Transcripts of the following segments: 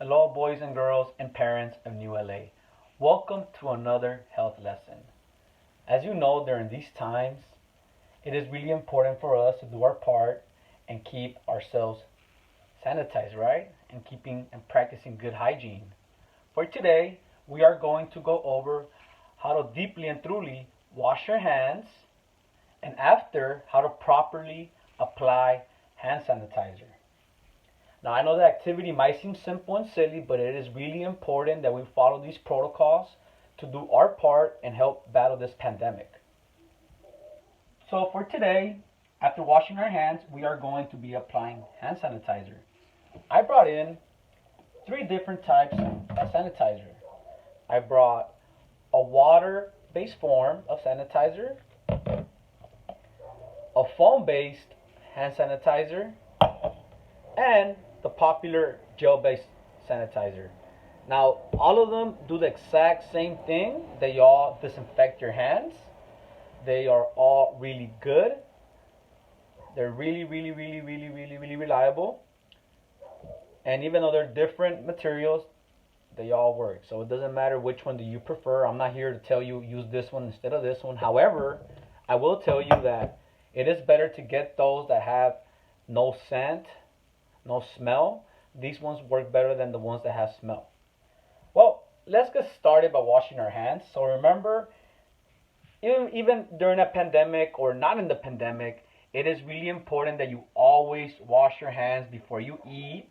Hello, boys and girls and parents of New LA. Welcome to another health lesson. As you know, during these times, it is really important for us to do our part and keep ourselves sanitized, right? And keeping and practicing good hygiene. For today, we are going to go over how to deeply and truly wash your hands and after how to properly apply hand sanitizer. Now, I know the activity might seem simple and silly, but it is really important that we follow these protocols to do our part and help battle this pandemic. So, for today, after washing our hands, we are going to be applying hand sanitizer. I brought in three different types of sanitizer. I brought a water based form of sanitizer, a foam based hand sanitizer, and the popular gel-based sanitizer. Now, all of them do the exact same thing. They all disinfect your hands. They are all really good. They're really reliable. And even though they're different materials, they all work. So it doesn't matter which one do you prefer. I'm not here to tell you use this one instead of this one. However, I will tell you that it is better to get those that have no scent, no smell. These ones work better than the ones that have smell. Well, let's get started by washing our hands. So remember, even during a pandemic or not in the pandemic, it is really important that you always wash your hands before you eat,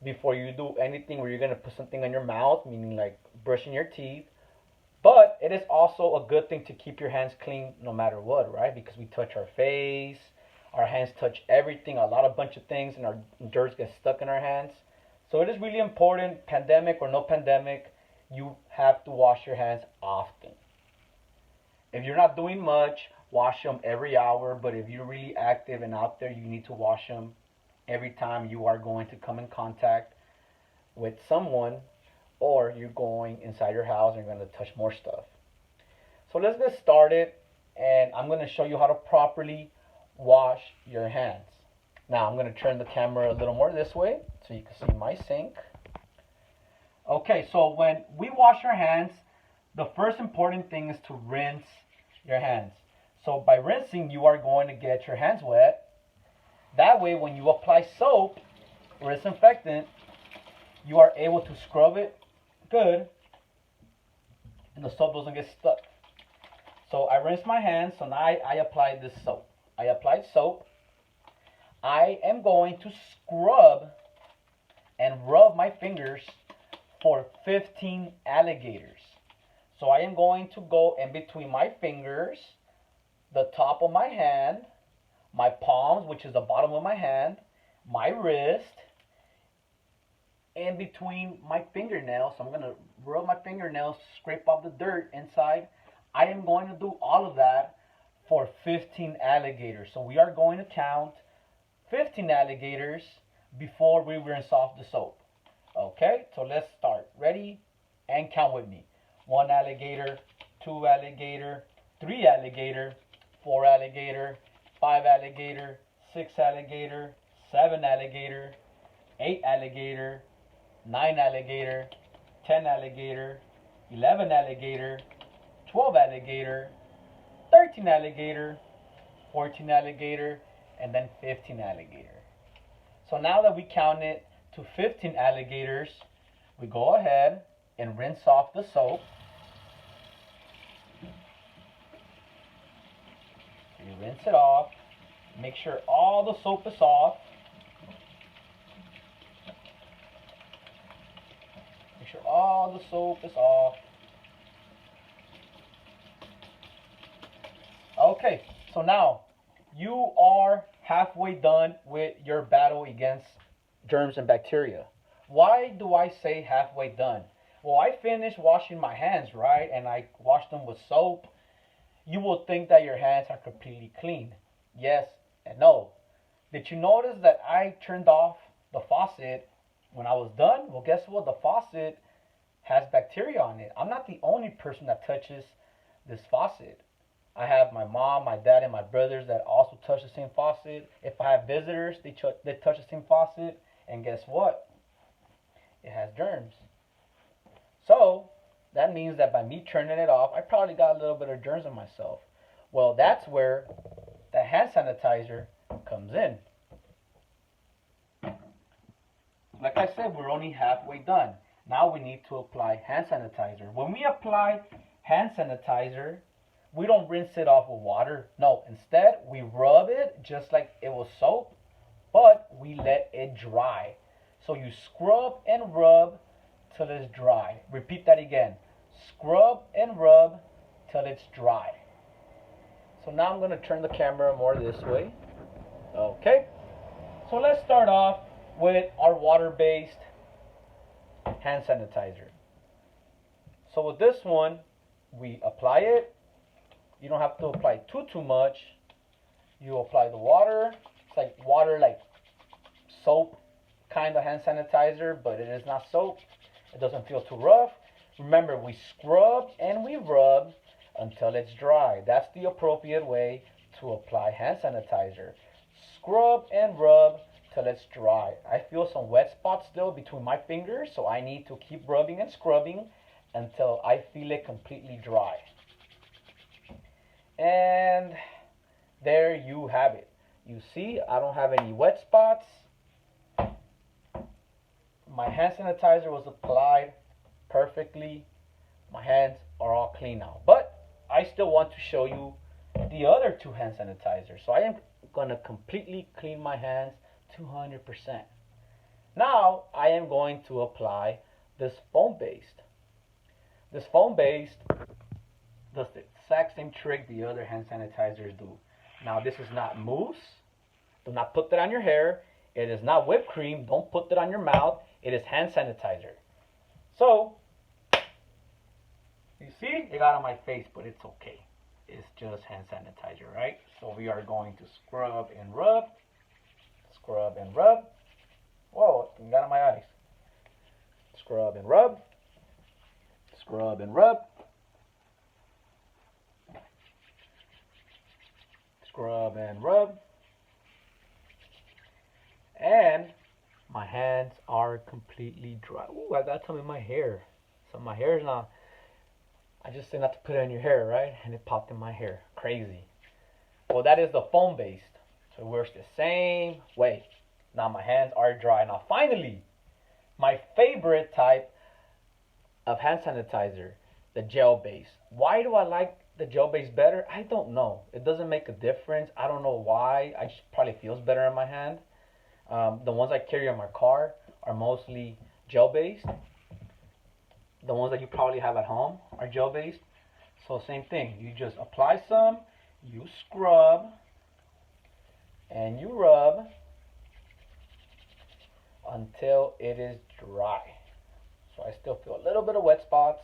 before you do anything where you're going to put something on your mouth, meaning like brushing your teeth. But it is also a good thing to keep your hands clean no matter what, right? Because we touch our face, our hands touch everything, a lot of bunch of things, and our dirt gets stuck in our hands. So it is really important, pandemic or no pandemic, you have to wash your hands often. If you're not doing much, wash them every hour. But if you're really active and out there, you need to wash them every time you are going to come in contact with someone or you're going inside your house and you're going to touch more stuff. So let's get started, and I'm going to show you how to properly wash your hands. Now I'm going to turn the camera a little more this way so you can see my sink. Okay, so when we wash our hands, the first important thing is to rinse your hands. So by rinsing, you are going to get your hands wet. That way, when you apply soap or disinfectant, you are able to scrub it good and the soap doesn't get stuck. So I rinsed my hands, so now I applied this soap. I applied soap. I am going to scrub and rub my fingers for 15 alligators. So I am going to go in between my fingers, the top of my hand, my palms, which is the bottom of my hand, my wrist, in between my fingernails. So I'm going to rub my fingernails, scrape off the dirt inside. I am going to do all of that for 15 alligators. So we are going to count 15 alligators before we rinse off the soap. Okay, so let's start. Ready? And count with me. 1 alligator, 2 alligator, 3 alligator, 4 alligator, 5 alligator, 6 alligator, 7 alligator, 8 alligator, 9 alligator, 10 alligator, 11 alligator, 12 alligator, 13 alligator, 14 alligator, and then 15 alligator. So now that we counted to 15 alligators, we go ahead and rinse off the soap. You rinse it off. Make sure all the soap is off. Make sure all the soap is off. Okay, so now you are halfway done with your battle against germs and bacteria. Why do I say halfway done? Well, I finished washing my hands, right? And I washed them with soap. You will think that your hands are completely clean. Yes and no. Did you notice that I turned off the faucet when I was done? Well, guess what? The faucet has bacteria on it. I'm not the only person that touches this faucet. I have my mom, my dad, and my brothers that also touch the same faucet. If I have visitors, they touch the same faucet. And guess what? it has germs. So that means that by me turning it off, I probably got a little bit of germs on myself. Well, that's where the hand sanitizer comes in. Like I said, we're only halfway done. Now we need to apply hand sanitizer. When we apply hand sanitizer, we don't rinse it off with water. No, instead we rub it just like it was soap, but we let it dry. So you scrub and rub till it's dry. Repeat that again. Scrub and rub till it's dry. So now I'm going to turn the camera more this way. Okay. So let's start off with our water-based hand sanitizer. So with this one, we apply it. You don't have to apply too much. You apply the water. It's like water, like soap kind of hand sanitizer, but it is not soap. It doesn't feel too rough. Remember, we scrub and we rub until it's dry. That's the appropriate way to apply hand sanitizer. Scrub and rub till it's dry. I feel some wet spots still between my fingers, so I need to keep rubbing and scrubbing until I feel it completely dry. And there you have it. You see, I don't have any wet spots. My hand sanitizer was applied perfectly. My hands are all clean now. But I still want to show you the other two hand sanitizers. So I am going to completely clean my hands 200%. Now I am going to apply this foam-based. This foam-based does the exact same trick the other hand sanitizers do. Now this is not mousse. Do not put that on your hair. It is not whipped cream. Don't put that on your mouth. It is hand sanitizer. So, you see, it got on my face, but it's okay. It's just hand sanitizer, right? So we are going to scrub and rub. Scrub and rub. Whoa, it got on my eyes. Scrub and rub. Scrub and rub. Scrub and rub. And my hands are completely dry. Ooh, I got some in my hair. Some of my hair is not. I just said not to put it in your hair, right? And it popped in my hair. Crazy. Well, that is the foam based. So it works the same way. Now my hands are dry. Now finally, my favorite type of hand sanitizer, the gel base. Why do I like the gel base better? I don't know. It doesn't make a difference. I don't know why. I just probably feels better in my hand. The ones I carry in my car are mostly gel based. The ones that you probably have at home are gel based. So same thing. You just apply some, you scrub, and you rub until it is dry. So I still feel a little bit of wet spots,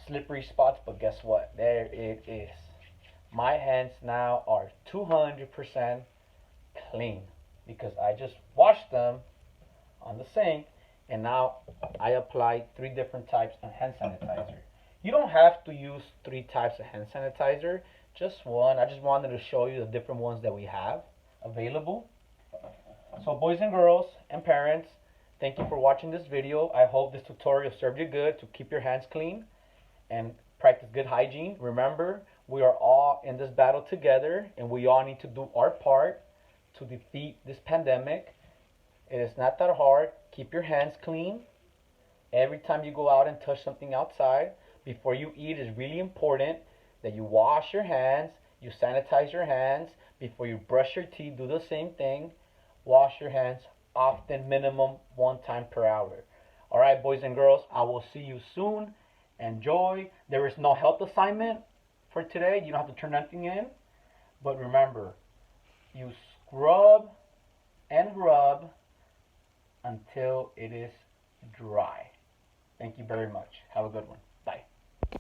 slippery spots, but guess what? There it is. My hands now are 200% clean because I just washed them on the sink, and now I applied 3 different types of hand sanitizer. You don't have to use 3 types of hand sanitizer, just one. I just wanted to show you the different ones that we have available. So boys and girls and parents, thank you for watching this video. I hope this tutorial served you good to keep your hands clean and practice good hygiene. Remember, we are all in this battle together, and we all need to do our part to defeat this pandemic. It is not that hard. Keep your hands clean. Every time you go out and touch something outside, before you eat, it's really important that you wash your hands, you sanitize your hands. Before you brush your teeth, do the same thing. Wash your hands often, minimum 1 time per hour. Alright, boys and girls, I will see you soon. Enjoy. There is no health assignment for today. You don't have to turn anything in. But remember, you scrub and rub until it is dry. Thank you very much. Have a good one.